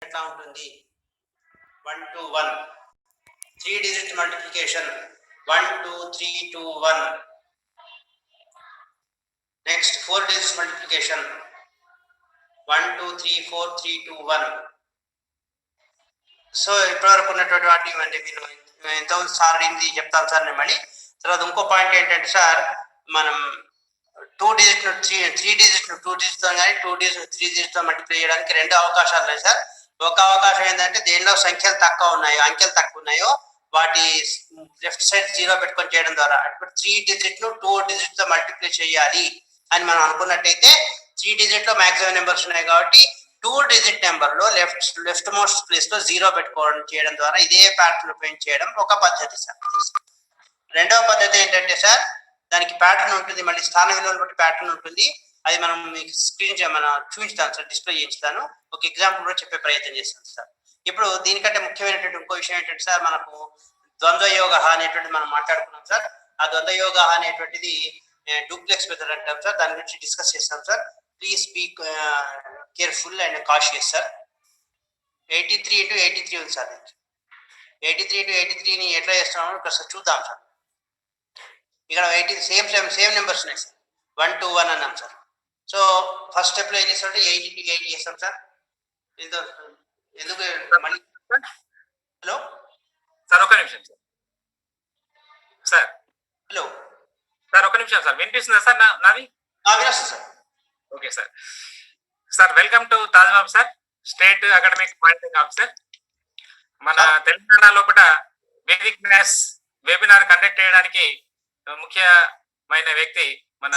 ఎట్లా ఉంటుంది? 1 to 1. 3 digit multiplication 1 2 3 2 1. Next 4 digit multiplication 1 2 3 4 3 2 1. So ఇప్పటివరకు ఉన్నటువంటి వాటిని అంటే మీరు ఎంతవరకు సార్ అడిగింది చెప్తాను సార్ నేను మళ్ళీ. తర్వాత ఇంకో పాయింట్ ఏంటంటే సార్, మనం 2 digit 3 digit 2 digit తో కానీ 2 digit 3 digit తో మల్టిప్లై చేయడానికి 2 అవకాశాలు ఉన్నాయి సార్. ఒక అవకాశం ఏంటంటే దేనిలో సంఖ్యలు తక్కువ ఉన్నాయో, అంకెలు తక్కువ ఉన్నాయో వాటి లెఫ్ట్ సైడ్ 0 పెట్టుకొని చేయడం ద్వారా, అప్పుడు 3 digit 2 digit తో మల్టిప్లై చేయాలి అని మనం అనుకున్నట్టయితే 3 digit లో మాక్సిమం నెంబర్స్ ఉన్నాయి కాబట్టి 2 digit నెంబర్ లో లెఫ్ట్ మోస్ట్ ప్లేస్ లో 0 పెట్టుకోవడం చేయడం ద్వారా ఇదే ప్యాటర్న్ ఉపయోగించి చేయడం ఒక పద్ధతి సార్. రెండవ పద్ధతి ఏంటంటే సార్, దానికి ప్యాటర్న్ ఉంటుంది, మళ్ళీ స్థాన విలువలు బట్టి ప్యాటర్న్ ఉంటుంది. అది మనం మీకు స్క్రీన్ మనం చూపిస్తాను సార్, డిస్ప్లే చేయించుతాను. ఒక ఎగ్జాంపుల్ కూడా చెప్పే ప్రయత్నం చేస్తాను సార్. ఇప్పుడు దీనికంటే ముఖ్యమైనటువంటి ఇంకో విషయం ఏంటంటే సార్, మనకు ద్వంద్వయోగ అనేటువంటిది మనం మాట్లాడుకున్నాం సార్. ఆ ద్వంద్వయోగ అనేటువంటిది డూప్లెక్స్ మెథడ్ అంటాం సార్. దాని గురించి డిస్కస్ చేస్తాం sir. Please be careful and cautious sir. 83 into 83 ఉంది సార్. 83 into 83ని ఎట్లా చేస్తున్నామో ఒకసారి చూద్దాం సార్. ఇక్కడ 80 సేమ్ నెంబర్స్ ఉన్నాయి సార్. 1 2 1 అన్నాం సార్. సో ఫస్ట్ స్టెప్ లో ఏం చేస్తామంటే 80 to 80 చేస్తాం సార్. ఎందుకు మళ్ళీ హలో సార్ ఒక నిమిషం సార్. హలో సార్ ఒక నిమిషం సార్, వినిపిస్తుందా సార్ నాది? వినిపిస్తుంది sir. Okay sir. Sir welcome to Tajbabu sir, state academic monitoring officer. మన తెలంగాణ లోపల వేదిక్ మ్యాథ్స్ వెబినార్ కండక్ట్ చేయడానికి ముఖ్యమైన వ్యక్తి మన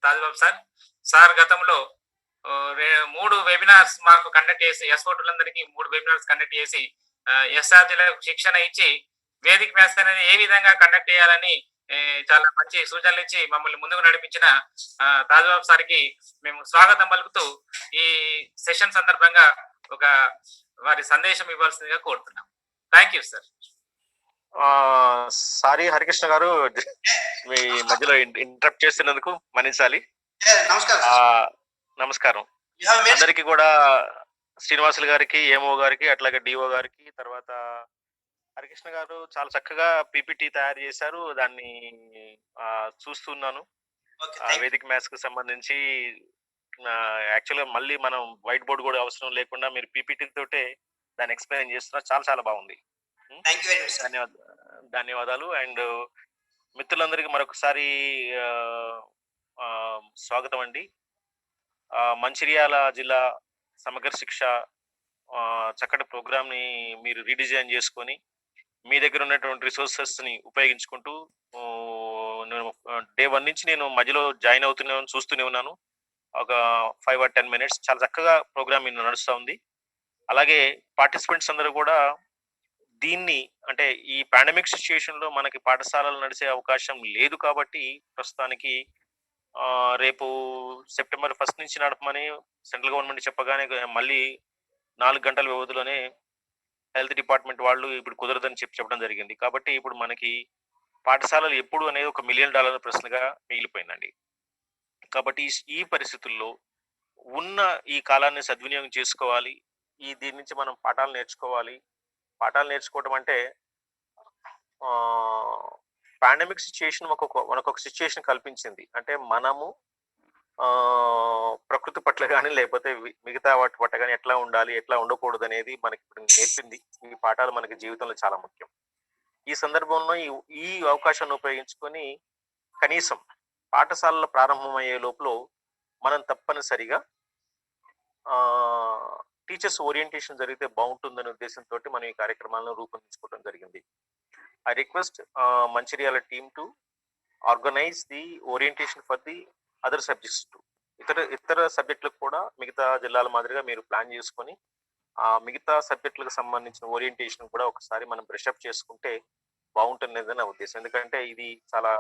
తాజ్బాబు సార్. సార్ గతంలో 3 వెబినార్స్ మాకు కండక్ట్ చేసి, ఎస్ఓటులందరికీ 3 వెబినార్స్ కండక్ట్ చేసి ఎస్ఆర్జీలకు శిక్షణ ఇచ్చి వేదిక్ మ్యాథ్స్ అనేది ఏ విధంగా కండక్ట్ చేయాలని చాలా మంచి సూచనలు ఇచ్చి మమ్మల్ని ముందుకు నడిపించిన తాజ్బాబు సార్కి మేము స్వాగతం పలుకుతూ ఈ సెషన్ సందర్భంగా ఒక వారి సందేశం ఇవ్వాల్సిందిగా కోరుతున్నాం. Thank you sir. Sorry Harikrishna గారు, మీ మధ్యలో ఇంటరప్ట్ చేస్తున్నందుకు మన్నించాలి. నమస్కారం అందరికి కూడా, శ్రీనివాసులు గారికి, ఏమో గారికి, అట్లాగే డిఓ గారికి, తర్వాత హరికృష్ణ గారు చాలా చక్కగా పీపీటీ తయారు చేశారు. దాన్ని చూస్తున్నాను. వేదిక్ మ్యాథ్స్ కు సంబంధించి యాక్చువల్గా మళ్ళీ మనం వైట్ బోర్డ్ కూడా అవసరం లేకుండా మీరు పీపీటీ తోటే దాన్ని ఎక్స్ప్లెయిన్ చేస్తున్నారు. చాలా చాలా బాగుంది. ధన్యవాదాలు. అండ్ మిత్రులందరికీ మరొకసారి స్వాగతం అండి. మంచిర్యాల జిల్లా సమగ్ర శిక్ష చక్కటి ప్రోగ్రామ్ ని మీరు రీడిజైన్ చేసుకొని మీ దగ్గర ఉన్నటువంటి రిసోర్సెస్ ని ఉపయోగించుకుంటూ నేను డే 1 నుంచి నేను మధ్యలో జాయిన్ చూస్తూనే ఉన్నాను. ఒక 5 or 10 minutes చాలా చక్కగా ప్రోగ్రామ్ నడుస్తూ ఉంది. అలాగే పార్టిసిపెంట్స్ అందరూ కూడా దీన్ని, అంటే ఈ పాండమిక్ సిచ్యుయేషన్ లో మనకి పాఠశాలలు నడిచే అవకాశం లేదు కాబట్టి ప్రస్తుతానికి రేపు September 1 నుంచి నడపమని సెంట్రల్ గవర్నమెంట్ చెప్పగానే మళ్ళీ 4 గంటల వ్యవధిలోనే హెల్త్ డిపార్ట్మెంట్ వాళ్ళు ఇప్పుడు కుదరదని చెప్పడం జరిగింది. కాబట్టి ఇప్పుడు మనకి పాఠశాలలు ఎప్పుడు అనేది ఒక $1 million ప్రశ్నగా మిగిలిపోయిందండి. కాబట్టి ఈ పరిస్థితుల్లో ఉన్న ఈ కాలాన్ని సద్వినియోగం చేసుకోవాలి. దీని నుంచి మనం పాఠాలు నేర్చుకోవాలి. పాఠాలు నేర్చుకోవడం అంటే పాండమిక్ సిచ్యుయేషన్ మనకొక సిచ్యుయేషన్ కల్పించింది. అంటే మనము ప్రకృతి పట్ల కానీ లేకపోతే మిగతా వాటి పట్ల కానీ ఎట్లా ఉండాలి, ఎట్లా ఉండకూడదు అనేది మనకి ఇప్పుడు నేర్పింది. ఈ పాఠాలు మనకి జీవితంలో చాలా ముఖ్యం. ఈ సందర్భంలో ఈ అవకాశాన్ని ఉపయోగించుకొని కనీసం పాఠశాలల ప్రారంభమయ్యే లోపల మనం తప్పనిసరిగా టీచర్స్ ఓరియంటేషన్ జరిగితే బాగుంటుందనే ఉద్దేశంతో మనం ఈ కార్యక్రమాలను రూపొందించుకోవడం జరిగింది. I request Mancherial team to organise the orientation for the other subjects to. ఇతర సబ్జెక్టులకు కూడా మిగతా జిల్లాల మాదిరిగా మీరు ప్లాన్ చేసుకొని ఆ మిగతా సబ్జెక్టులకు సంబంధించిన ఓరియంటేషన్ కూడా ఒకసారి మనం బ్రషప్ చేసుకుంటే బాగుంటుంది నా ఉద్దేశం. ఎందుకంటే ఇది చాలా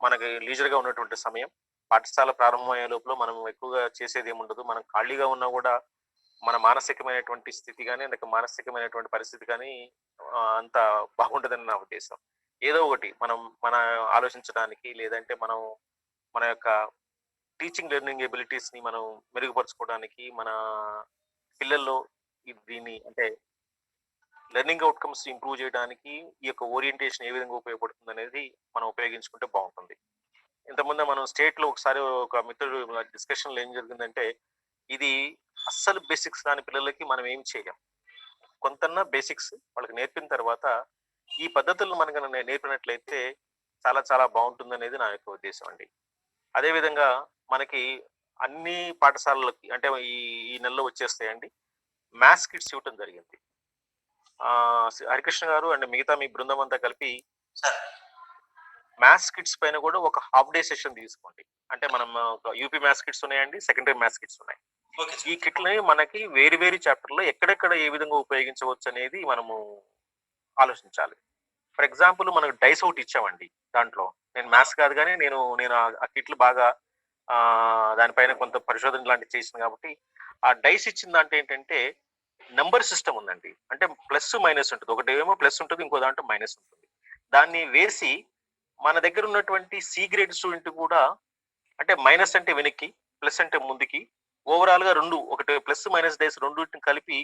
మనకి లీజర్గా ఉన్నటువంటి సమయం. పాఠశాల ప్రారంభమయ్యే లోపల మనం ఎక్కువగా చేసేది ఏముండదు. మనం ఖాళీగా ఉన్నా కూడా మన మానసికమైనటువంటి స్థితి కానీ లేక మానసికమైనటువంటి పరిస్థితి కానీ అంత బాగుంటుందని నా ఉద్దేశం. ఏదో ఒకటి మన ఆలోచించడానికి, లేదంటే మన యొక్క టీచింగ్ లెర్నింగ్ ఎబిలిటీస్ ని మనం మెరుగుపరచుకోవడానికి, మన పిల్లల్లో దీన్ని అంటే లెర్నింగ్ అవుట్కమ్స్ ఇంప్రూవ్ చేయడానికి ఈ యొక్క ఓరియంటేషన్ ఏ విధంగా ఉపయోగపడుతుంది అనేది మనం ఉపయోగించుకుంటే బాగుంటుంది. ఇంతకుముందే మనం స్టేట్లో ఒకసారి ఒక మిత్రుడు డిస్కషన్లో ఏం జరిగిందంటే, ఇది అస్సలు బేసిక్స్ రాని పిల్లలకి మనం ఏం చేయలేం. కొంతన్నా బేసిక్స్ వాళ్ళకి నేర్పిన తర్వాత ఈ పద్ధతులను మనకు నేర్పినట్లయితే చాలా చాలా బాగుంటుందనేది నా యొక్క ఉద్దేశం అండి. అదేవిధంగా మనకి అన్ని పాఠశాలలకి అంటే ఈ నెలలో వచ్చేస్తాయండి మ్యాథ్స్ కిట్స్ ఇవ్వటం జరిగింది. హరికృష్ణ గారు అండ్ మిగతా మీ బృందం అంతా కలిపి సార్ మ్యాథ్స్ కిట్స్ పైన కూడా ఒక హాఫ్ డే సెషన్ తీసుకోండి. అంటే మనం యూపీ మ్యాథ్స్ కిట్స్ ఉన్నాయండి, సెకండరీ మ్యాథ్స్ కిట్స్ ఉన్నాయి. ఓకే ఈ కిట్లని మనకి వేరు వేరు చాప్టర్లో ఎక్కడెక్కడ ఏ విధంగా ఉపయోగించవచ్చు అనేది మనము ఆలోచించాలి. ఫర్ ఎగ్జాంపుల్ మనకు డైస్ ఒకటి ఇచ్చామండి. దాంట్లో నేను మ్యాథ్స్ కాదు కానీ నేను ఆ కిట్లు బాగా దానిపైన కొంత పరిశోధన లాంటివి చేసింది కాబట్టి ఆ డైస్ ఇచ్చిన దాంట్లో ఏంటంటే నంబర్ సిస్టమ్ ఉందండి. అంటే ప్లస్ మైనస్ ఉంటుంది, ఒకటి ఏమో ప్లస్ ఉంటుంది, ఇంకో దాంట్లో మైనస్ ఉంటుంది. దాన్ని వేసి మన దగ్గర ఉన్నటువంటి సి గ్రేడ్ స్టూడెంట్ కూడా అంటే మైనస్ అంటే వెనక్కి, ప్లస్ అంటే ముందుకి, ఓవరాల్ గా రెండు ఒకటి ప్లస్ మైనస్ డైస్ రెండింటిని కలిపి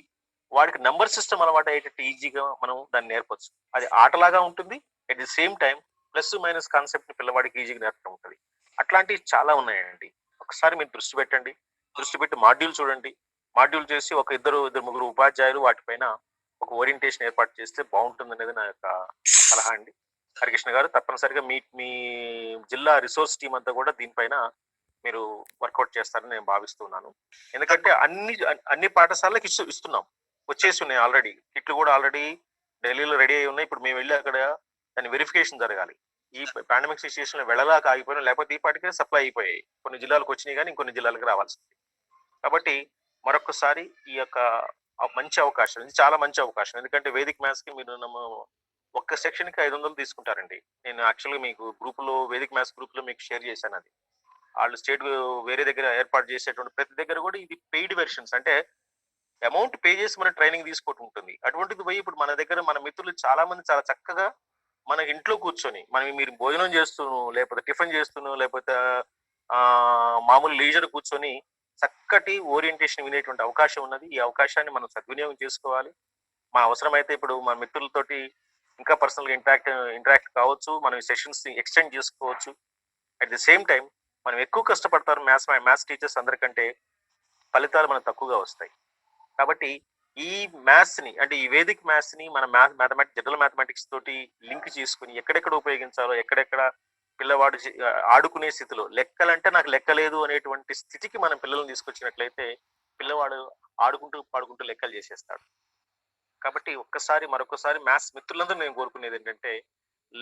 వాడికి నంబర్ సిస్టమ్ అలవాటు అయ్యేటట్టు ఈజీగా మనం దాన్ని నేర్పచ్చు. అది ఆటలాగా ఉంటుంది, at the same time plus minus concept పిల్లవాడికి ఈజీగా నేర్పడం ఉంటుంది. అట్లాంటివి చాలా ఉన్నాయండి. ఒకసారి మీరు దృష్టి పెట్టండి, దృష్టి పెట్టి మాడ్యూల్ చూడండి, మాడ్యూల్ చేసి ఒక ఇద్దరు ముగ్గురు ఉపాధ్యాయులు వాటిపైన ఒక ఓరియంటేషన్ ఏర్పాటు చేస్తే బాగుంటుంది అనేది నా యొక్క సలహా అండి. హరికృష్ణ గారు తప్పనిసరిగా మీ జిల్లా రిసోర్స్ టీం అంతా కూడా దీనిపైన మీరు వర్కౌట్ చేస్తారని నేను భావిస్తున్నాను. ఎందుకంటే అన్ని పాఠశాలలకు ఇస్తున్నాం, వచ్చేసి ఉన్నాయి ఆల్రెడీ కిట్లు కూడా ఆల్రెడీ ఢిల్లీలో రెడీ అయి ఉన్నాయి. ఇప్పుడు మేము వెళ్ళి అక్కడ దాని వెరిఫికేషన్ జరగాలి. ఈ పాండమిక్ సిచ్యుయేషన్ లో వెళ్ళలాక ఆగిపోయినా, లేకపోతే ఈ పాటికే సప్లై అయిపోయాయి. కొన్ని జిల్లాలకు వచ్చినాయి కానీ ఇంకొన్ని జిల్లాలకు రావాల్సింది. కాబట్టి మరొకసారి ఈ యొక్క మంచి అవకాశం, ఇది చాలా మంచి అవకాశం. ఎందుకంటే వేదిక్ మ్యాథ్స్ కి మీరు ఒక్క సెక్షన్ కి 500 తీసుకుంటారండి. నేను యాక్చువల్గా మీకు గ్రూపులో వేదిక్ మ్యాథ్స్ గ్రూప్ లో మీకు షేర్ చేశాను. అది వాళ్ళు స్టేట్ వేరే దగ్గర ఏర్పాటు చేసేటువంటి ప్రతి దగ్గర కూడా ఇది పెయిడ్ వెర్షన్స్, అంటే అమౌంట్ పే చేసి మన ట్రైనింగ్ తీసుకోవటం ఉంటుంది. అటువంటిది పోయి ఇప్పుడు మన దగ్గర మన మిత్రులు చాలా మంది చాలా చక్కగా మన ఇంట్లో కూర్చొని మీరు భోజనం చేస్తూను, లేకపోతే టిఫిన్ చేస్తూను, లేకపోతే మామూలు లీజర్ కూర్చొని చక్కటి ఓరియంటేషన్ వినేటువంటి అవకాశం ఉన్నది. ఈ అవకాశాన్ని మనం సద్వినియోగం చేసుకోవాలి. మా అవసరమైతే ఇప్పుడు మన మిత్రులతోటి ఇంకా పర్సనల్గా ఇంటరాక్ట్ కావచ్చు, మనం సెషన్స్ ఎక్స్టెండ్ చేసుకోవచ్చు. అట్ ది సేమ్ టైం మనం ఎక్కువ కష్టపడతారు మ్యాథ్స్ టీచర్స్ అందరికంటే, ఫలితాలు మనకు తక్కువగా వస్తాయి. కాబట్టి ఈ మ్యాథ్స్ ని అంటే ఈ వేదిక్ మ్యాథ్స్ ని మన మ్యాథమెటిక్స్ జనరల్ మ్యాథమెటిక్స్ తోటి లింక్ చేసుకుని ఎక్కడెక్కడ ఉపయోగించాలో, ఎక్కడెక్కడ పిల్లవాడు ఆడుకునే స్థితిలో, లెక్కలంటే నాకు లెక్కలేదు అనేటువంటి స్థితికి మనం పిల్లల్ని తీసుకొచ్చినట్లయితే పిల్లవాడు ఆడుకుంటూ పాడుకుంటూ లెక్కలు చేసేస్తాడు. కాబట్టి మరొకసారి మ్యాథ్స్ మిత్రులందరూ నేను కోరుకునేది ఏంటంటే,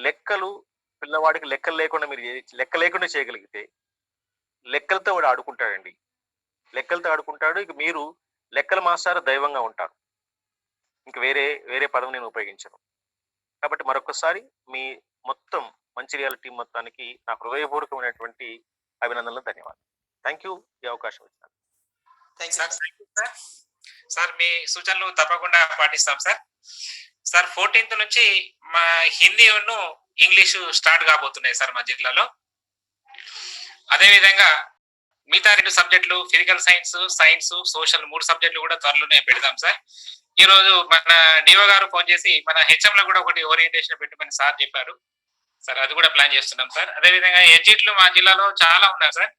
లెక్కలు పిల్లవాడికి లెక్కలు లేకుండా మీరు లెక్క లేకుండా చేయగలిగితే లెక్కలతో వాడు ఆడుకుంటాడండి. లెక్కలతో ఆడుకుంటాడు. ఇక మీరు లెక్కల మాస్టర్ దైవంగా ఉంటారు. ఇంక వేరే పదం నేను ఉపయోగించను. కాబట్టి మరొకసారి మీ మొత్తం మంచిర్యాల టీం మొత్తానికి నా హృదయపూర్వకమైనటువంటి అభినందనలు, ధన్యవాదాలు. థ్యాంక్ యూ ఈ అవకాశం ఇచ్చినారు. సార్ మీ సూచనలు తప్పకుండా పాటిస్తాం సార్. సార్ 14th నుంచి మా హిందీ ఇంగ్లీషు స్టార్ట్ కాబోతున్నాయి సార్ మా జిల్లాలో. అదేవిధంగా మిగతా 2 సబ్జెక్టులు ఫిజికల్ సైన్స్, సోషల్ 3 సబ్జెక్టులు కూడా త్వరలోనే పెడదాం సార్. ఈ రోజు మన డిఓ గారు ఫోన్ చేసి మన హెచ్ఎం లో కూడా ఒకటి ఓరియంటేషన్ పెట్టమని సార్ చెప్పారు సార్. అది కూడా ప్లాన్ చేస్తున్నాం సార్. అదేవిధంగా ఎడ్జిట్లు మా జిల్లాలో చాలా ఉన్నాయి సార్.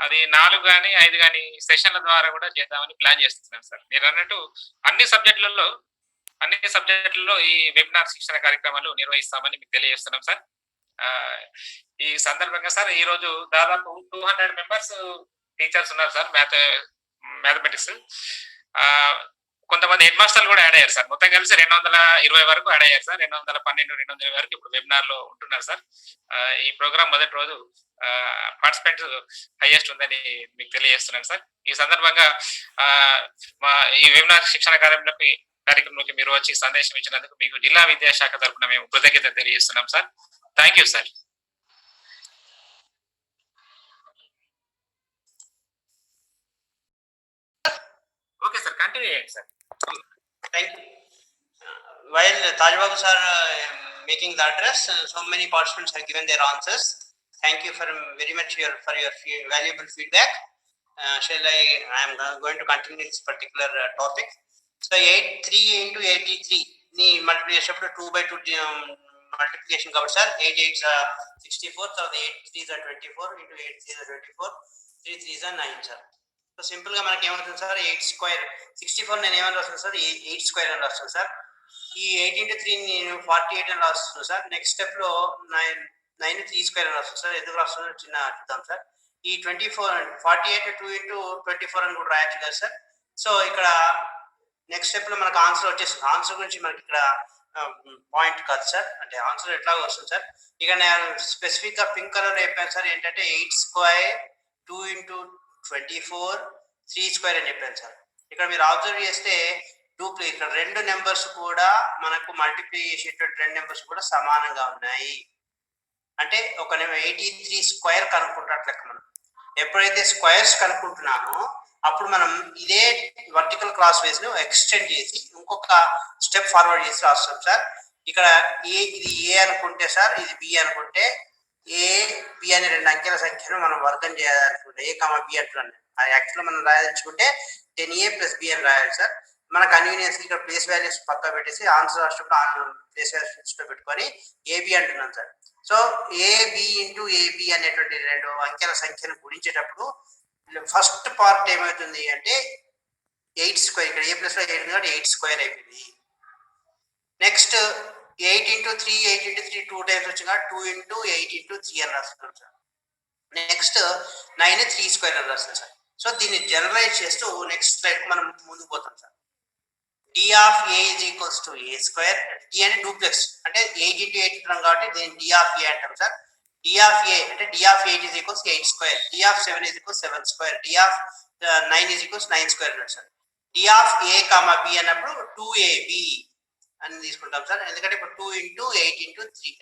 అది 4 కానీ 5 కానీ సెషన్ల ద్వారా కూడా చేద్దామని ప్లాన్ చేస్తున్నాం సార్. మీరు అన్నట్టు అన్ని సబ్జెక్టులలో ఈ వెబినార్ శిక్షణ కార్యక్రమాలు నిర్వహిస్తామని మీకు తెలియజేస్తున్నాం సార్. ఈ సందర్భంగా సార్ ఈ రోజు దాదాపు 200 మెంబర్స్ టీచర్స్ ఉన్నారు సార్ మ్యాథమెటిక్స్. కొంతమంది హెడ్ మాస్టర్లు కూడా యాడ్ అయ్యారు సార్. మొత్తం కలిసి 220 వరకు యాడ్ అయ్యారు సార్. 212, 220 వరకు ఇప్పుడు వెబినార్ లో ఉంటున్నారు సార్. ఈ ప్రోగ్రామ్ మొదటి రోజు పార్టిసిపెంట్ హైయెస్ట్ ఉందని మీకు తెలియజేస్తున్నాను సార్. ఈ సందర్భంగా ఈ వెబినార్ శిక్షణ కార్యక్రమంలోకి మీరు వచ్చి సందేశం ఇచ్చినందుకు మీకు జిల్లా విద్యాశాఖ తరఫున మేము కృతజ్ఞత తెలియజేస్తున్నాం sir. Thank you sir. Okay sir, continue చేయండి sir. Thank you. While Taj Babu sir making the address, so many participants have given their answers. Thank you very much for your valuable feedback. I am going to continue this particular topic. So 83 into 83 ని multiply చేసినప్పుడు 2/2 multiplication కాబట్టి sir 8 8 64, తర్వాత 8 3 24 into 8 3 24, 3 3 9 sir. So simple గా మనకి ఏమవుతుంది sir 8 square 64 నేను ఏమని రాస్తాను సార్ 8 స్క్వేర్ అని రాస్తాను సార్. ఈ 8 into 3 నేను 48 అని రాస్తున్నాను సార్. నెక్స్ట్ స్టెప్ లో 9 3 స్క్వేర్ అని రాస్తాను సార్. ఎందుకు రాస్తున్నాను చిన్న చూద్దాం సార్. ఈ 24 48 2 into 24 అని కూడా రాయొచ్చు కదా సార్. సో ఇక్కడ నెక్స్ట్ స్టెప్ లో మనకు ఆన్సర్ వచ్చేస్తుంది. ఆన్సర్ గురించి మనకి ఇక్కడ పాయింట్ కాదు సార్, అంటే ఆన్సర్ ఎట్లా వస్తుంది సార్. ఇక నేను స్పెసిఫిక్ గా పింక్ కలర్ చెప్పాను సార్ ఏంటంటే 8 స్క్వేర్ 2 into 24 3 స్క్వేర్ అని చెప్పాను సార్. ఇక్కడ మీరు అబ్జర్వ్ చేస్తే ఇక్కడ రెండు నెంబర్స్ కూడా మనకు మల్టిప్లై చేసేటువంటి రెండు నెంబర్స్ కూడా సమానంగా ఉన్నాయి. అంటే ఒక 83 స్క్వేర్ కనుక్కుంటున్నట్లు మనం ఎప్పుడైతే స్క్వేర్స్ కనుక్కుంటున్నామో అప్పుడు మనం ఇదే వర్టికల్ క్రాస్ వేస్ ను ఎక్స్టెండ్ చేసి ఇంకొక స్టెప్ ఫార్వర్డ్ చేసి రాస్తాం సార్. ఇక్కడ ఇది ఏ అనుకుంటే సార్ ఇది బి అనుకుంటే ఏ బి అనే రెండు అంకెల సంఖ్యను మనం వర్గం చేయాలనుకుంటే ఏ కామా బి అంటున్నాను. యాక్చువల్ మనం రాయాలనుకుంటే 10a + b అని రాయాలి సార్. మన కన్వీనియన్స్ ఇక్కడ ప్లేస్ వాల్యూస్ పక్క పెట్టేసి ఆన్సర్ రాసినప్పుడు ప్లేస్ వాల్యూస్ లో పెట్టుకొని ఏబి అంటున్నాం sir. So AB into AB అనేటువంటి రెండు అంకెల సంఖ్యను గుణించేటప్పుడు ఫస్ట్ పార్ట్ ఏమవుతుంది అంటే 8 స్క్వేర్, ఇక్కడ ఏ ప్లస్ లో 8 కాబట్టి 8 స్క్వేర్ అయిపోయింది. నెక్స్ట్ 8 into 3 8 into 3 2 టైమ్స్ వచ్చింది 2 into 8 into 3 అని రాస్తున్నాం సార్. నెక్స్ట్ 9 3 స్క్వేర్ అని రాస్తాం సార్. సో దీన్ని జనరలైజ్ చేస్తూ నెక్స్ట్ స్లైడ్ మనం ముందుకు పోతాం sir. d of a is equals to a square. d అంటే డూప్లెక్స్ అంటే 8 into 8 ఉంటాం కాబట్టి దీన్ని d of a అంటాం సార్. d of a అంటే d of 8 is equals 8 square, d of 7 is equals 7 square, d of 9 is equals 9 square అన్నాడు sir. d of a comma b అన్నప్పుడు 2ab అని తీసుకుంటాం సార్. ఎందుకంటే ఇప్పుడు 2 into 8 into 3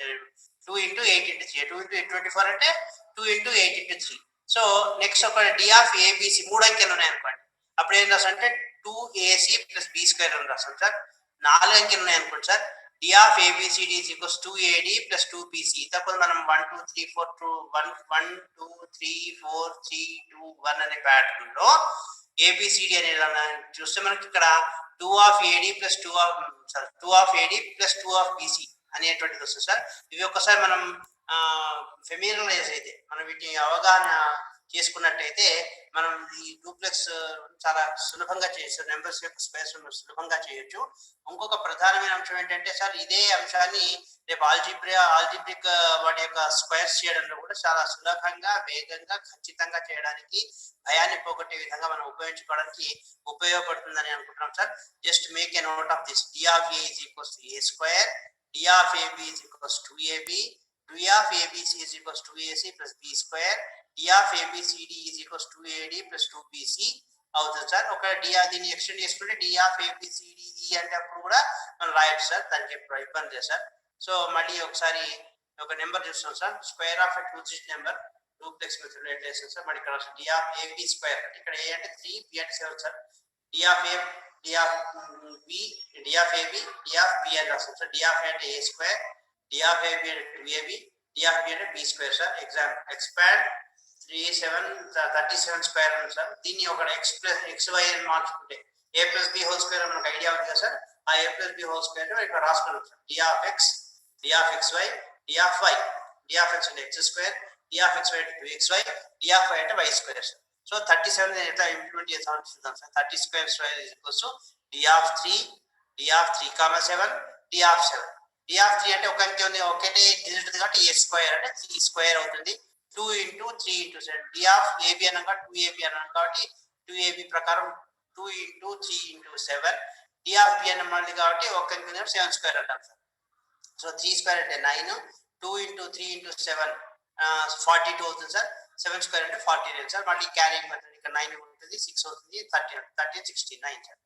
2 into 8 into 3 2 into 24 అంటే 2 into 8 into 3. So next ఒక d of abc మూడు అంకెలు ఉన్నాయి అనుకోండి, అప్పుడు ఏం రాస్తాం అంటే 2ac + b స్క్వేర్ అని రాస్తాం సార్. 4 అంకెలు ఉన్నాయి అనుకోండి sir, d of abcd is equals 2ad + 2bc. తప్పదు మనం 1 2 3 4 2 1 1 2 3 4 3 2 1 అనే ప్యాటర్న్ లో abcd అనేది చూస్తే మనకి ఇక్కడ 2 of ad + 2 of bc అనేటువంటిది వస్తుంది సార్. ఇవి ఒక్కసారి మనం ఫెమిలియరైజ్ అయితే మనం వీటిని అవగాహన చేసుకున్నట్టయితే మనం ఈ డూప్లెక్స్ చాలా సులభంగా చేయొచ్చు, నెంబర్స్ యొక్క స్పేస్ సులభంగా చేయొచ్చు. ఇంకొక ప్రధానమైన అంశం ఏంటంటే సార్ ఇదే అంశాన్ని రేపు ఆల్జిబ్రిక్ వాటి యొక్క స్క్వేర్స్ చేయడంలో కూడా చాలా సులభంగా వేగంగా ఖచ్చితంగా చేయడానికి భయాన్ని పోగొట్టే విధంగా మనం ఉపయోగించుకోవడానికి ఉపయోగపడుతుందని అనుకుంటున్నాం sir. Just make a note of this. d of a is equals to a square, d of ab is equals to 2ab, d of abc is equals to 2ac + b square, d of abcd is equals to 2ad + 2bc అవుతుంది sir. ఒక దీన్ని extend చేసుకుంటే d of abcd అంటే అప్పుడు కూడా మనం రాయొచ్చు sir, దానికి ఎప్పుడు ఇబ్బంది లేదు సార్. సో మళ్ళీ ఒకసారి ఒక నెంబర్ చూస్తాం sir. Square of 2 digit number duplex method లో ఎట్లా చేస్తాం సార్. మళ్ళీ ఇక్కడ d of ab స్క్వేర్ అంటే ఇక్కడ a అంటే 3 b అంటే 7 sir. d of ab d of b అని రాస్తాం సార్. d of a అంటే a square, d of ab అంటే 2ab, d of b అంటే b square sir. Expand 37 square ఉంది సార్. దీన్ని ఒక xy అని మార్చుకుంటే a + b హోల్ స్క్వేర్ మనకు ఐడియా ఉంది కదా సార్. ఆ a + b హోల్ స్క్వేర్ ఇక్కడ రాసుకున్నాం sir. d of x, d of xy, d of y, d of x అంటే x square, d of xy అంటే 2xy, d of y అంటే y square sir. So 37 ఎట్లా implement చేస్తామని చూద్దాం sir. 30 square is equals to d of 3, d of 3, 7, d of 7. d of 3 అంటే ఒక అంకె ఉంది, ఒకటే డిజిట్ కాబట్టి a స్క్వేర్ అంటే 3 స్క్వేర్ అవుతుంది. 2 into 3 into 7. d of ab అనగా 2ab అన్నాం కాబట్టి 2ab ప్రకారం 2 into 3 into 7. d of b అన్నది కాబట్టి ఒక అంకె 7 స్క్వేర్ అంటాం సార్. సో 3 స్క్వేర్ అంటే 9, 2 into 3 into 7 42 అవుతుంది సార్. 7 స్క్వేర్ అంటే 49 సార్. మళ్ళీ క్యారింగ్ మెథడ్ ఇక్కడ 9 ఉంటుంది, 6 అవుతుంది, 13 69 sir.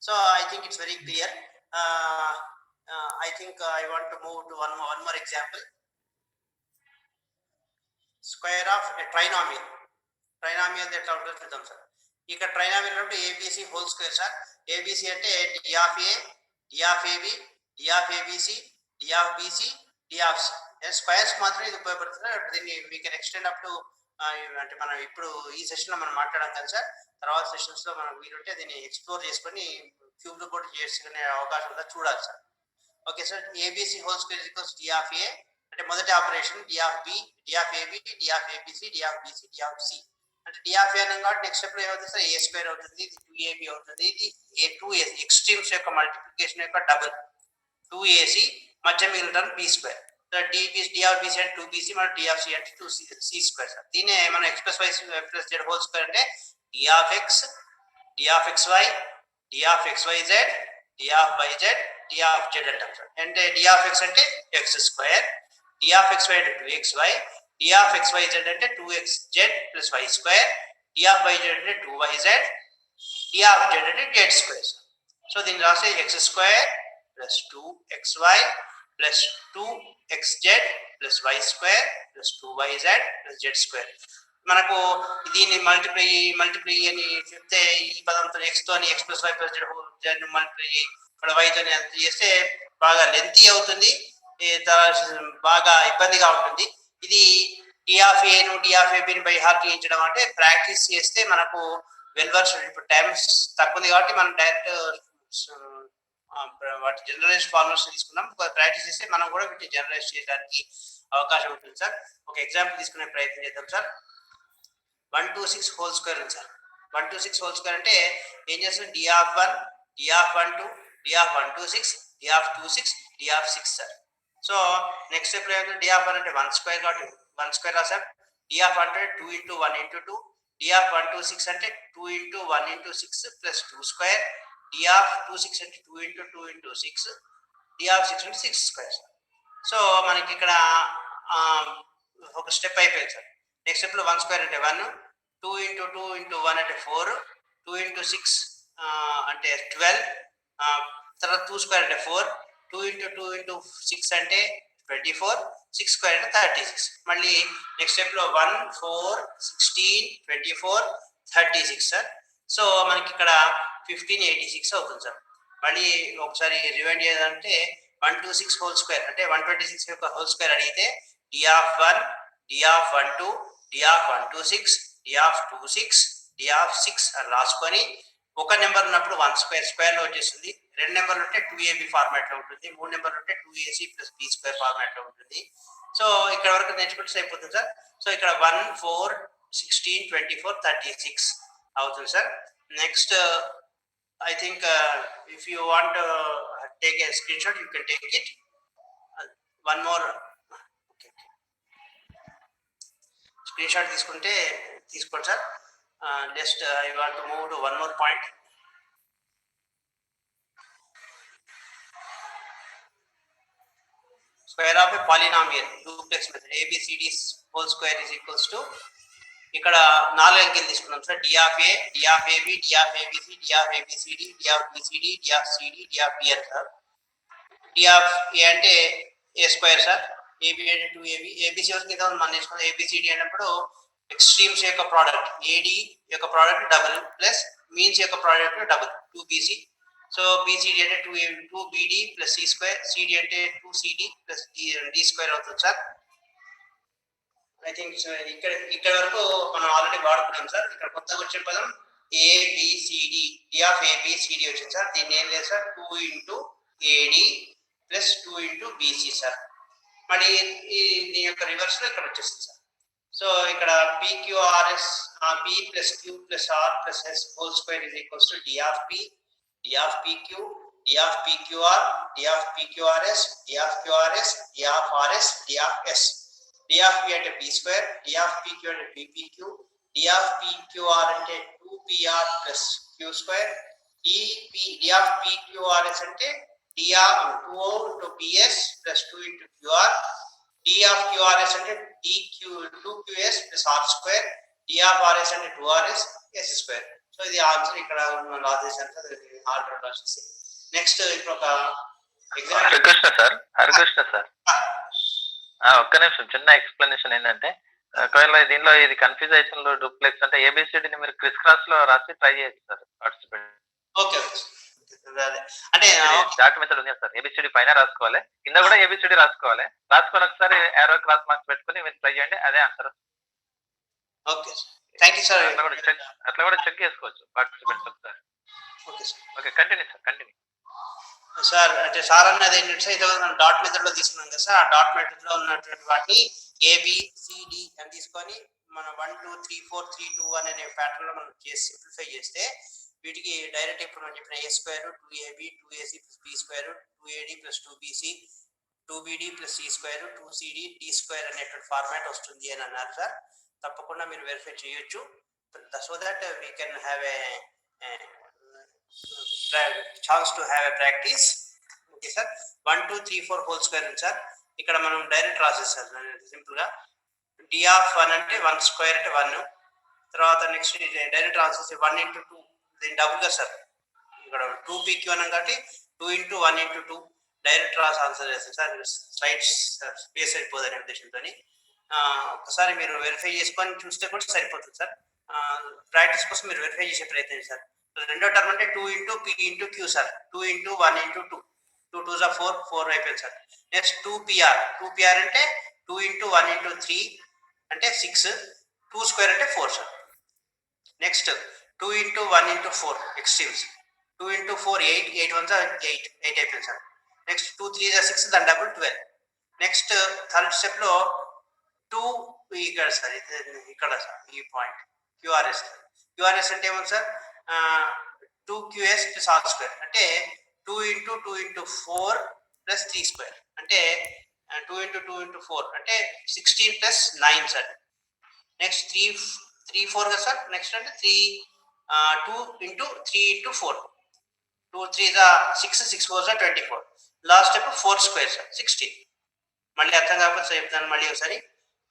So I think it's very clear. I think I want to move to one more example. Square of a trinomial. Trinomial ఎట్లా ఉంటుందో చూద్దాం సార్. ఇక్కడ ట్రైనామియల్ అంటే ABC whole square sir. ABC అంటే d of a, d of ab, d of abc, d of bc, d of c. Squares మాత్రమే ఇది ఉపయోగపడుతుంది. దీన్ని we can extend up to అంటే మనం ఇప్పుడు ఈ సెషన్లో మనం మాట్లాడాం కదా సార్. తర్వాత సెషన్స్లో మనం వీలుంటే దీన్ని ఎక్స్ప్లోర్ చేసుకొని క్యూబ్లో కూడా చేసుకునే అవకాశం ఉందా చూడాలి sir. Okay sir. ABC whole square equals D of A అంటే మొదటి operation D of B, D of AB, D of ABC, D of BC, D of C. అంటే డి ఆఫ్ ఏ అన్నాం కాబట్టి నెక్స్ట్ స్టెప్లో ఏమవుతుంది సార్, ఏ square అవుతుంది, ఇది 2ab అవుతుంది, ఇది A2 ఎక్స్ట్రీమ్స్ యొక్క మల్టిప్లికేషన్ యొక్క డబుల్ 2ac, మధ్య మిగిలిన B square. D of BC అంటే 2bc, మన డి ఆఫ్ సి అంటే 2c స్క్వేర్ సార్. దీనే మనం X plus Y plus Z whole square అంటే D of X, D of X Y, D of X Y Z, D of Y Z, D of Z అంటాం sir. అంటే D of X అంటే X square, D of X Y అంటే 2xy, D of X Y Z అంటే 2xz plus Y square, D of Y Z అంటే 2yz, D of Z అంటే Z square sir. So దీన్ని రాస్తే X square plus 2xy plus 2xz plus Y square plus 2yz plus Z square. మనకు దీన్ని multiply అని చెప్తే ఈ పదంతో ఎక్స్ తోని X plus Y plus Z multiply ఇక్కడ వైతో చేస్తే బాగా లెంతీ అవుతుంది, బాగా ఇబ్బందిగా ఉంటుంది. ఇది డి ఆఫ్ ఏను డి ఆఫ్ ఏబిని బై హార్ట్ చేయించడం అంటే ప్రాక్టీస్ చేస్తే మనకు వెల్వర్స్. ఇప్పుడు టైమ్స్ తక్కువ ఉంది కాబట్టి మనం డైరెక్ట్ వాటి జనరలైజ్ ఫార్ములాస్ తీసుకున్నాం. ప్రాక్టీస్ చేస్తే మనం కూడా వీటిని జనరలైజ్ చేయడానికి అవకాశం ఉంటుంది సార్. ఒక ఎగ్జాంపుల్ తీసుకునే ప్రయత్నం చేద్దాం సార్. 126 హోల్ స్క్వేర్ ఉంది సార్. 126 హోల్ స్క్వేర్ అంటే ఏం చేస్తాం, D of 1, D of 12, D of 126, D of 26, D of 6 sir. So next step లో డి ఆఫ్ 1 అంటే 1 స్క్వేర్ కాబట్టి 1 స్క్వేర్ రాసాం. డి ఆఫ్ 1 అంటే 2 into 1 into 2, డి ఆఫ్ 126 అంటే 2 into 1 into 6 plus 2 square, D of 26 అంటే 2 into 2 into 6, డి ఆఫ్ 6 అంటే 6 square sir. So మనకి ఇక్కడ ఒక స్టెప్ అయిపోయింది సార్. నెక్స్ట్ స్టెప్ లో 1 స్క్వేర్ అంటే 1, 2 into 2 into 1 అంటే 4, 2 into 6 అంటే 12, తర్వాత 2 స్క్వేర్ అంటే 4, 2 into 2 into 6 అంటే 24, 6 స్క్వేర్ అంటే 36. మళ్ళీ నెక్స్ట్ స్టెప్ లో 1, 4, 16, 24, 36 సార్. సో మనకి ఇక్కడ 1586 అవుతుంది సార్. మళ్ళీ ఒకసారి రివైండ్ చేయాలంటే 126 హోల్ స్క్వేర్ అంటే 126 యొక్క హోల్ స్క్వేర్ అడిగితే D of 1, D of 12, D of 126, D of 26, D of 6 అని రాసుకొని ఒక నెంబర్ ఉన్నప్పుడు 1 స్క్వేర్ స్క్వేర్ లో వచ్చేస్తుంది, 2 నెంబర్లు ఉంటే 2ab ఫార్మాట్ లో ఉంటుంది, 3 నెంబర్లు ఉంటే 2ac plus B square format లో ఉంటుంది. సో ఇక్కడ వరకు నేర్చుకుంటే అయిపోతుంది సార్. సో ఇక్కడ 1, 4, 16, 24, 36 అవుతుంది sir. Next I think if you want to take a screenshot, you can take it. One more screenshot తీసుకుంటే తీసుకోండి sir. Next I want to move to one more point. Square of a polynomial duplex method, ABCD whole square is equals to ఇక్కడ 4 అంకెలు తీసుకున్నాం sir. D of A, D of AB, D of ABC, D of ABCD, D of BCD, D of CD, D of BN sir. D of A అంటే A square sir, AB అంటే 2ab, ABC వరకు ఏదో మనం తీసుకున్నాం. A B C D అన్నప్పుడు extremes యొక్క product, AD యొక్క product double plus means యొక్క product double 2bc. So BCD అంటే 2bd plus C square, CD అంటే 2cd ప్లస్ డి స్క్వేర్ అవుతుంది సార్. ఐ థింక్ ఇక్కడ వరకు మనం ఆల్రెడీ వాడుకున్నాం సార్. ఇక్కడ కొత్తగా వచ్చిన పదం ఏబిసిడి, డి ఆఫ్ ఏబిసిడి వచ్చింది సార్. దీన్ని ఏం లేదు sir, 2 into AD plus 2 into BC sir. మళ్ళీ దీని యొక్క రివర్స్ లో ఇక్కడ వచ్చేసింది సార్. సో ఇక్కడ PQRS P plus Q plus R plus S whole square is equals to D of P, D of PQ, D of PQR, D of PQRS, D of QRS, D of RS, D of S. D of P అంటే P square, D of PQ అంటే PPQ, D of PQR అంటే 2PR plus Q square, D of PQRS అంటే D of 2 into PS plus 2 into QR, D of QRS అంటే DQ 2QS plus R square, D of RS అంటే 2RS S square. So ఇది answer ఇక్కడ రాసేసాను sir. Order రాసేసి next ఇప్పుడు ఒక example. Harikrishna sir ఒక్క నిమిషం చిన్న ఎక్స్ప్లెనేషన్ ఏంటంటే, ఒకవేళ దీనిలో ఇది కన్ఫ్యూజేషన్ లో డూప్లెక్స్ అంటే ఏబిసిడిని మీరు క్రిస్ క్రాస్ లో రాసి ట్రై చేయొచ్చు సార్ పార్టిసిపేట్. ఓకే అంటే డాట్ మెథడ్ ఉంది సార్. ఏబిసిడి పైన రాసుకోవాలి, కింద కూడా ఏబిసిడి రాసుకోవాలి. రాసుకొని ఒకసారి ఏరో క్రాస్ మార్క్స్ పెట్టుకుని మీరు ట్రై చేయండి, అదే answer. Okay sir, thank you sir. అట్లా కూడా చెక్ చేసుకోవచ్చు పార్టిసిపెంట్స్ ఒకసారి. Okay sir. Okay, continue sir, continue. Sir అంటే సార్ అన్నది ఏంటంటే సార్ ఇది మనం డాట్ మెథడ్ లో తీసుకున్నాం కదా సార్. ఆ డాట్ మెథడ్ లో ఉన్నటువంటి వాటిని ABCD అని తీసుకొని మనం 1 2 3 4 3 2 1 అనే ప్యాటర్న్ లో మనం చేసి సింప్లిఫై చేస్తే వీటికి డైరెక్ట్ ఇప్పుడు మనం చెప్పిన A square 2AB 2AC plus B square 2AD plus 2BC 2BD plus C square 2CD D square అనేటువంటి ఫార్మాట్ వస్తుంది అని అన్నారు సార్. తప్పకుండా మీరు వెరిఫై చేయొచ్చు. So that we can have a chance to have a practice. Okay sir. 1 2 3 4 whole square ఉంది sir. ఇక్కడ మనం డైరెక్ట్ రాసేసాం సింపుల్ గా. D ఆఫ్ 1 అంటే 1 స్క్వేర్ అంటే 1. తర్వాత నెక్స్ట్ డైరెక్ట్ రాసేసి 1 ఇంటూ 2 దీని డబుల్ గా సార్. ఇక్కడ 2PQ అన్నాం కాబట్టి 2 ఇంటూ 1 ఇంటూ 2 డైరెక్ట్ రాసి ఆన్సర్ చేస్తాం సార్. స్లైడ్స్ స్పేస్ అయిపోదనే ఉద్దేశంతో ఒకసారి మీరు వెరిఫై చేసుకొని చూస్తే కూడా సరిపోతుంది సార్. ప్రాక్టీస్ కోసం మీరు వెరిఫై చేసే ప్రయత్నం సార్. రెండో టర్మ్ అంటే 2 into P into Q sir. 2 into 1 into 2 2 2 4 4 అయిపోయింది సార్. నెక్స్ట్ 2PR అంటే 2 ఇంటూ 1 ఇంటూ 3 అంటే 6 2 స్క్వేర్ అంటే 4 sir. Next 2 into 1 into 4 extremes 2 into 4 8 8 1 8 8 అయిపోయింది సార్. నెక్స్ట్ 2 3 6 దాని డబుల్ 12. నెక్స్ట్ థర్డ్ స్టెప్ లో 2 ఇక్కడ సార్ ఇక్కడ సార్ ఈ పాయింట్ QRS అంటే ఏమో sir 2QS plus are square అంటే 2 ఇంటూ 2 ఇంటూ 4 ప్లస్ 3 స్క్వేర్ అంటే 2 ఇంటూ 2 ఇంటూ 4 అంటే 16 ప్లస్ 9 సార్. నెక్స్ట్ 3 4 కదా సార్. నెక్స్ట్ అంటే 2 into 3 into 4 2 3 6 6 4 24. Last step 4 square sir 16. మళ్ళీ అర్థం కాకపోతే చెప్తాను మళ్ళీ ఒకసారి.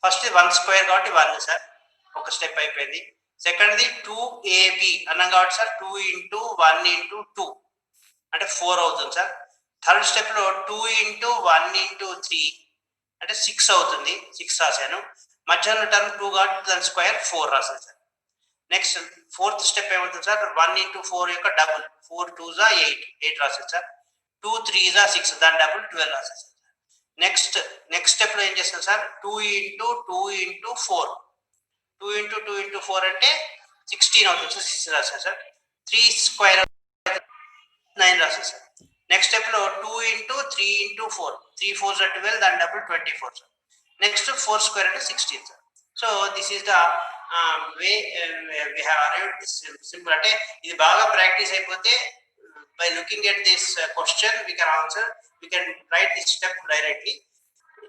ఫస్ట్ 1 స్క్వేర్ కాబట్టి 1 సార్, ఒక స్టెప్ అయిపోయింది. సెకండ్ది 2AB అన్నాం కాబట్టి సార్ 2 ఇంటూ 1 ఇంటూ 2 అంటే 4 అవుతుంది సార్. థర్డ్ స్టెప్ లో 2 ఇంటూ 1 ఇంటూ 3 అంటే 6 అవుతుంది. 6 రాశాను. మధ్యాహ్నం టర్మ్ 2 కాబట్టి దాని స్క్వేర్ 4 రాశాను సార్. నెక్స్ట్ ఫోర్త్ స్టెప్ ఏమవుతుంది సార్ 1 ఇంటూ 4 యొక్క డబుల్ 4 2 8 రాశాను సార్. 2 3 6 దాని డబుల్ 12 రాశాను సార్. నెక్స్ట్ స్టెప్ లో ఏం చేస్తాను sir 2 into 2 into 4 2 into 2 into 4 అంటే 16 అవుతుంది సార్. 6 రాశాను సార్. 3 స్క్వేర్ 9 రాశాను సార్. నెక్స్ట్ స్టెప్ లో 2 ఇంటూ 3 ఇంటూ 4 3 4 12 దాని డబుల్ 24 సార్. నెక్స్ట్ 4 స్క్వేర్ అంటే 16 sir. So this is the way we have arrived this simple. అంటే ఇది బాగా ప్రాక్టీస్ అయిపోతే by looking at this question we can answer, we can write this step directly.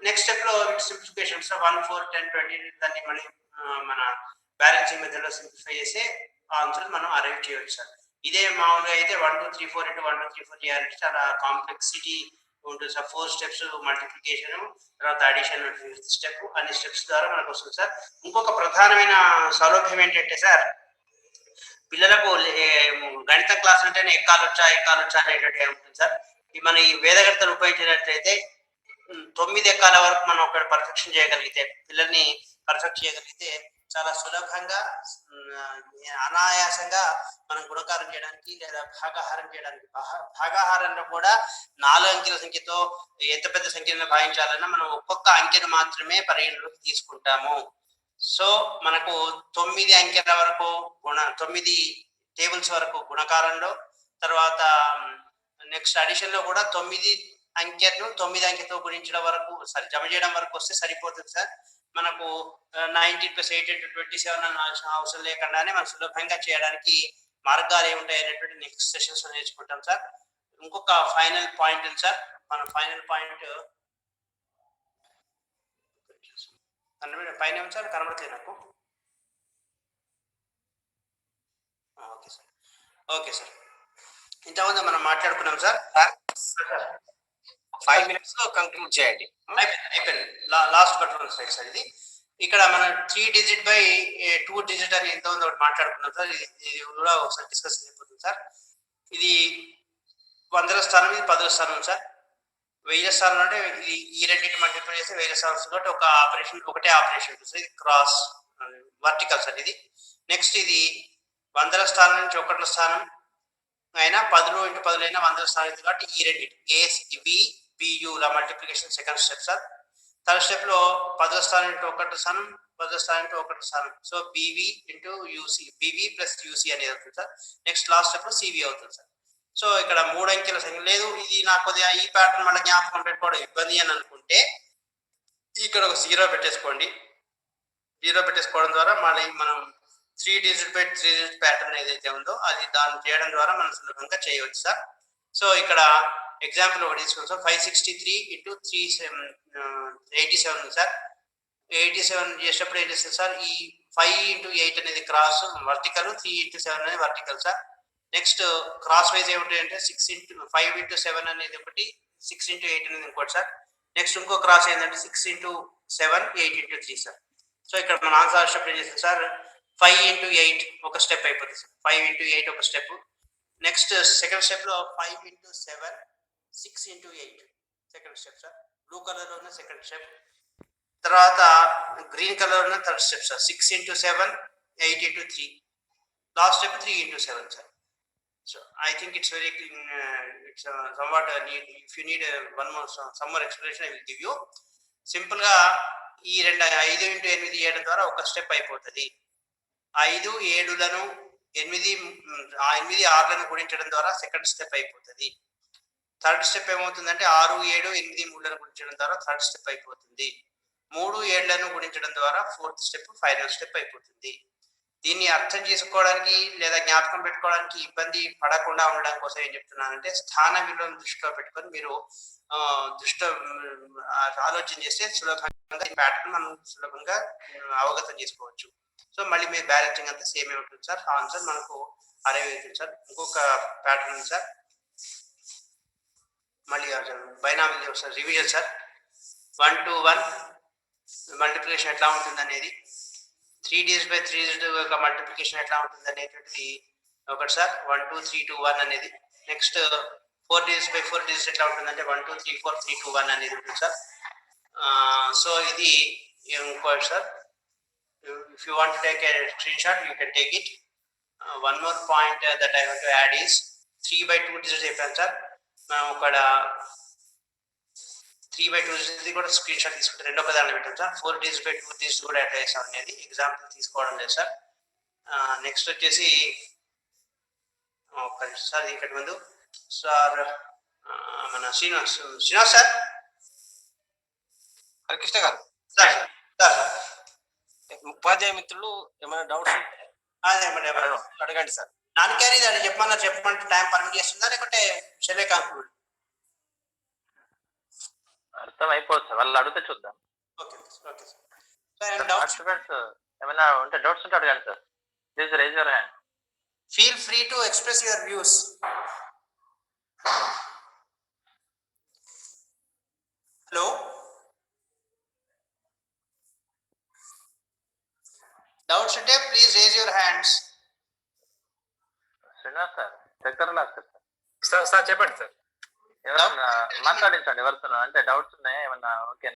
Next step లో simplification 1 4 10 20 దాన్ని మళ్ళీ మన balancing method లో simplify చేసి ఆన్సర్ మనం అరైవ్ చేయవచ్చు సార్. ఇదే మామూలుగా అయితే 1 2 3 4 1 2 3 4 చేయాలంటే చాలా కాంప్లెక్సిటీ ఉంటుంది సార్. 4 స్టెప్స్ మల్టిప్లికేషన్, తర్వాత అడిషన్, ఫిఫ్త్ స్టెప్, అన్ని స్టెప్స్ ద్వారా మనకు వస్తుంది సార్. ఇంకొక ప్రధానమైన సౌలభ్యం ఏంటంటే సార్ పిల్లలకు గణిత క్లాస్ అంటేనే ఎక్కాలొచ్చా అనేటువంటి ఉంటుంది సార్. మన ఈ వేదగణితలు ఉపయోగించినట్లయితే 9 ఎక్కాల వరకు మనం ఒక పర్ఫెక్షన్ చేయగలిగితే, పిల్లల్ని పర్ఫెక్ట్ చేయగలిగితే చాలా సులభంగా అనాయాసంగా మనం గుణకారం చేయడానికి లేదా భాగాహారం చేయడానికి, భాగాహారంలో కూడా 4 అంకెల సంఖ్యతో ఎంత పెద్ద సంఖ్యను భావించాలన్నా మనం ఒక్కొక్క అంకెను మాత్రమే పరిగణలోకి తీసుకుంటాము. సో మనకు 9 అంకెల వరకు 9 టేబుల్స్ వరకు గుణకారంలో, తర్వాత నెక్స్ట్ అడిషన్ లో కూడా 9 అంకెను 9 అంకెతో గుణించడం వరకు జమ చేయడం వరకు వస్తే సరిపోతుంది సార్. మనకు 19 + 8 × 27 అనాల్సిన అవసరం లేకుండానే మనం సులభంగా చేయడానికి మార్గాలు ఏముంటాయి అనేటువంటి నెక్స్ట్ సెషన్స్ లో నేర్చుకుంటాం సార్. ఇంకొక ఫైనల్ పాయింట్ ఉంది సార్. మన ఫైనల్ పాయింట్ పైన సార్ కనబడలేదు నాకు. ఓకే సార్ ఇంతకుముందు మనం మాట్లాడుకున్నాం సార్. 5 minutes లో కంక్లూడ్ చేయండి. అయిపోయింది last but one slide sir. ఇది ఇక్కడ మనం 3 digit బై 2 digit అని ఎంత ఉందో ఒకటి మాట్లాడుకున్నాం సార్. ఇది కూడా ఒకసారి డిస్కస్ అయిపోతుంది సార్. ఇది 100ల స్థానం, ఇది 10ల స్థానం సార్. 1000 స్థానం అంటే ఇది ఈ రెండింటి మల్టిప్లై చేస్తే 1000 స్థానం కాబట్టి ఒక ఆపరేషన్ ఒకటే ఆపరేషన్ సార్. ఇది క్రాస్ వర్టికల్ సార్. ఇది నెక్స్ట్ ఇది 100ల స్థానం నుంచి 1ల స్థానం అయినా 10 × 10 అయినా 100ల స్థానం కాబట్టి ఈ రెండింటి ASBBU ల multiplication second step sir. Third step లో 10వ స్థానం ఇంటూ 1 స్థానం 10వ స్థానం ఇంటూ 1 స్థానం. So BV into UC, BV plus UC అనేది అవుతుంది సార్. నెక్స్ట్ లాస్ట్ స్టెప్ లో సివి అవుతుంది సార్. సో ఇక్కడ 3 అంకెల సంఖ్య లేదు, ఇది నాకు కొద్దిగా ఈ ప్యాటర్న్ మళ్ళీ జ్ఞాపకం పెట్టుకోవడం ఇబ్బంది అని అనుకుంటే ఇక్కడ ఒక 0 పెట్టేసుకోండి. 0 పెట్టేసుకోవడం ద్వారా మళ్ళీ మనం 3 డిజిట్ బై 3 డిజిట్ ప్యాటర్న్ ఏదైతే ఉందో అది దాన్ని చేయడం ద్వారా మనం సులభంగా చేయవచ్చు సార్. సో ఇక్కడ ఎగ్జాంపుల్ ఒకటి తీసుకుంటాం సార్. 563 into 87 sir. 87 చేసేటప్పుడు ఏం చేస్తుంది సార్, ఈ 5 ఇంటూ 8 అనేది క్రాస్ వర్టికల్, 3 ఇంటూ 7 అనేది vertical sir. Next cross wise ఏమిటి అంటే 6 ఇంటూ 5 ఇంటూ 7 అనేది ఒకటి, 6 ఇంటూ 8 అనేది ఇంకోటి సార్. నెక్స్ట్ ఇంకో క్రాస్ ఏంటంటే 6 ఇంటూ 7, 8 ఇంటూ 3 సార్. సో ఇక్కడ మన ఆన్సర్ స్టెప్ ఏం చేస్తుంది సార్, 5 ఇంటూ 8 ఒక స్టెప్ అయిపోతుంది సార్. 5 ఇంటూ 8 ఒక స్టెప్. నెక్స్ట్ సెకండ్ స్టెప్ లో 5 into 7, 6 into 8 second step sir. Blue colour లో ఉన్న సెకండ్ స్టెప్. తర్వాత గ్రీన్ కలర్ ఉన్న third step sir. 6 into 7, 8 into 3. Last step 3 into 7 sir. So I think it's very it's somewhat need, if you need one more some more explanation I will give you. Simple గా ఈ 5 into 8 చేయడం ద్వారా ఒక step అయిపోతుంది. 5 7లను 8 6లను గుణించడం ద్వారా second step అయిపోతుంది. Third step ఏమవుతుందంటే 6 7 8 3లను గుణించడం ద్వారా థర్డ్ స్టెప్ అయిపోతుంది. 3 7లను గుణించడం ద్వారా ఫోర్త్ స్టెప్ ఫైనల్ స్టెప్ అయిపోతుంది. దీన్ని అర్థం చేసుకోవడానికి లేదా జ్ఞాపకం పెట్టుకోవడానికి ఇబ్బంది పడకుండా ఉండడం కోసం ఏం చెప్తున్నానంటే స్థాన విలువను దృష్టిలో పెట్టుకొని మీరు ఆలోచన చేస్తే సులభంగా ఈ ప్యాటర్న్ మనం సులభంగా అవగతం చేసుకోవచ్చు. సో మళ్ళీ మీ బ్యాలెన్సింగ్ అంతా సేమ్ ఉంటుంది సార్. ఆన్సర్ మనకు 60 అవుతుంది సార్. ఇంకొక ప్యాటర్న్ ఉంది సార్, మళ్ళీ binomial sir, revision sir. 1 to 1 multiplication ఎట్లా ఉంటుంది అనేది, 3 డిజిట్ బై 3 డిజిట్ యొక్క మల్టిప్లికేషన్ ఎట్లా ఉంటుంది అనేటువంటిది ఒకటి సార్. 1 2 3 2 1 అనేది. నెక్స్ట్ 4 డిజిట్ బై 4 డిజిట్ ఎట్లా ఉంటుందంటే 1 2 3 4 3 2 1 అనేది ఉంటుంది సార్. సో ఇది ఇంకోటి sir. If you want to take a screenshot, you can take it. One more point that I want to add is 3 by 2 digits చెప్పాను సార్. మనం ఇక్కడ 3 by 2 digits కూడా స్క్రీన్ షాట్ తీసుకుంటే రెండో పదాలను పెట్టాం సార్. 4 digits by 2 digits కూడా అట్లా చేసాం అనేది ఎగ్జాంపుల్ తీసుకోవడం లేదు సార్. నెక్స్ట్ వచ్చేసి ఒక్క నిమిషం సార్, ఇక్కడ ముందు సార్ మన శ్రీనివాస్ సార్. హరికృష్ణ గారు, సార్ సార్ ఉపాధ్యాయ మిత్రులు ఏమైనా డౌట్స్ అదే మరి అడగండి సార్. నాన్నగారి దాన్ని చెప్పమంటే టైం పర్మిట్ చేస్తుందా లేకుంటే చెల్లె కాన్ఫ్యూడ్? అర్థం అయిపోతుంది సార్, వాళ్ళు అడిగితే చూద్దాం. Okay okay sir. Doubts students ఏమైనా ఉంటే డౌట్స్ ఉంటే అడగండి sir. Please raise your hand. Feel free to express your views. Hello, doubts ఉంటే please raise your hands. Srinivas sir, Chakkarla sir. Sir చెప్పండి సార్. ఎవరన్నా మాట్లాడించండి ఎవరితో, అంటే డౌట్స్ ఉన్నాయా ఏమన్నా? ఓకేనా?